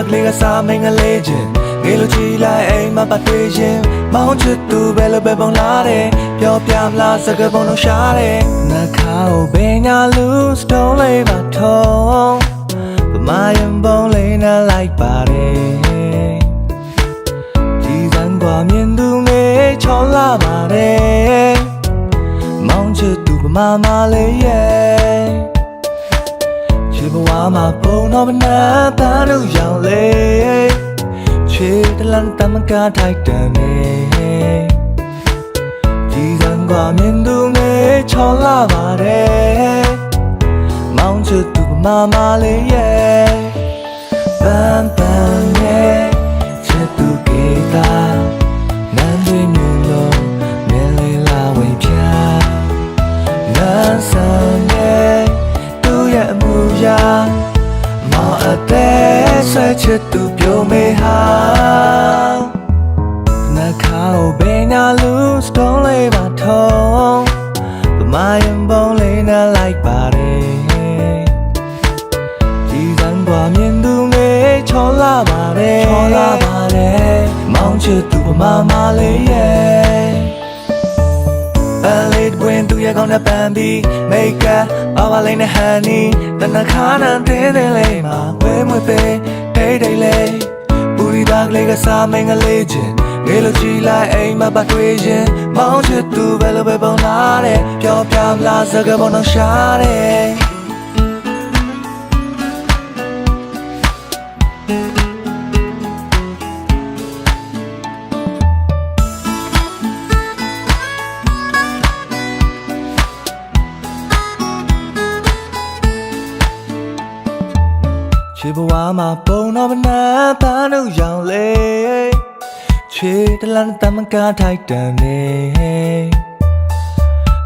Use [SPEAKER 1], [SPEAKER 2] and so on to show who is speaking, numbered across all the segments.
[SPEAKER 1] ကလေးကစားမင်းကလေးချင်းငေးလို့ကြည့်လိုက်အိမ်မှာပတ်တွေ့ရင်မောင်ချစ်သူပဲလို့ပဲပုံလာတယ်ပြောပြမလားစကားပုံလုံးရှားတယ်နှခါကိုဘယ်ညာလူစတုံးလေးပါထုံးပမာယံပုံလေးနဲ့လိုက်ပါတယ်ကြည်စံกว่าမြင်သူငယ်ချောလာပါတယ်မောင်ချစ်သူပမာမလေးရဲ့ချစ်ဘဝမှာပုံတော့မနာတန်းလို့ရောင်လေချစ်တလန်တမကထိုက်တယ်နေကြည်စံกว่าမြင်သူငယ်ချောလာပါတယ်မောင်ချစ်သူပမာမလေးရဲ့ပန်းပန်းရဲ့ချစ်သူကေတာနန်းတွင်မြင်လို့မြင်လေးလာဝင်ပြနန်းဆန်ရဲ့သူ့ရဲ့အမှုရာမောင်အသက်ဆွဲချစ်သူပြုံးမေဟာနှခါကိုဘယ်နာလူစတုံးလေးပါထုံးပမာယံပုံလေးနဲ့လိုက်ပါတယ်ကြည်စံกว่าမြင်သူငယ်ချောလာပါတယ်မောင်ချစ်သူပမာမလေးရဲ့အလေးတွင်သူရဲ့ကောင်းတဲ့ပန်ပြီးမိတ်ကပ်ပါပါလေးနဲ့ဟန်နီတနခါနဲ့တင်းတင်းလေးမှာဝဲမွေပေးတိတ်တိတ်လေးပူရီသားကလေးကစားမင်းကလေးချင်းငေးလို့ကြည့်လိုက်အိမ်မှာပတ်တွေ့ရင်မောင်ချစ်သူပဲလို့ပဲပုံလာတယ်ပြောပြမလားစကားပုံတော့ရှားတယ်ချစ်ဘဝမှာပုံတော့မနာတန်းလို့ရောင်လေချစ်တလန်တမကထိုက်တယ်နေ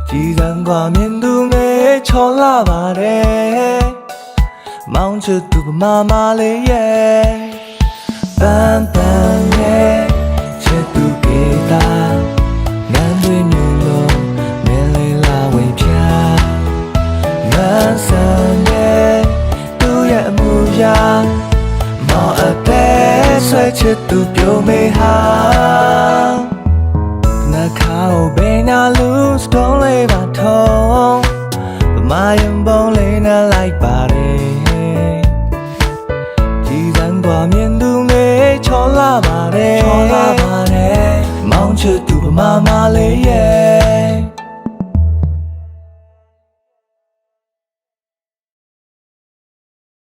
[SPEAKER 1] ကြည်စံกว่าမြင်သူငယ်ချောလာပါတယ်မောင်ချစ်သူပမာမလေးရဲ့ပန်းပန်းရဲ့ချစ်သူကေတာနန်းတွင်မြင်လို့မြင်လေးလာဝင်ပြနန်းဆန်ရဲ့သူ့ရဲ့အမှုရာမောင်အသက်ဆွဲချစ်သူပြုံးမေဟာနှခါကိုဘယ်နာလူစတုံးလေးပါထုံးပမာယံ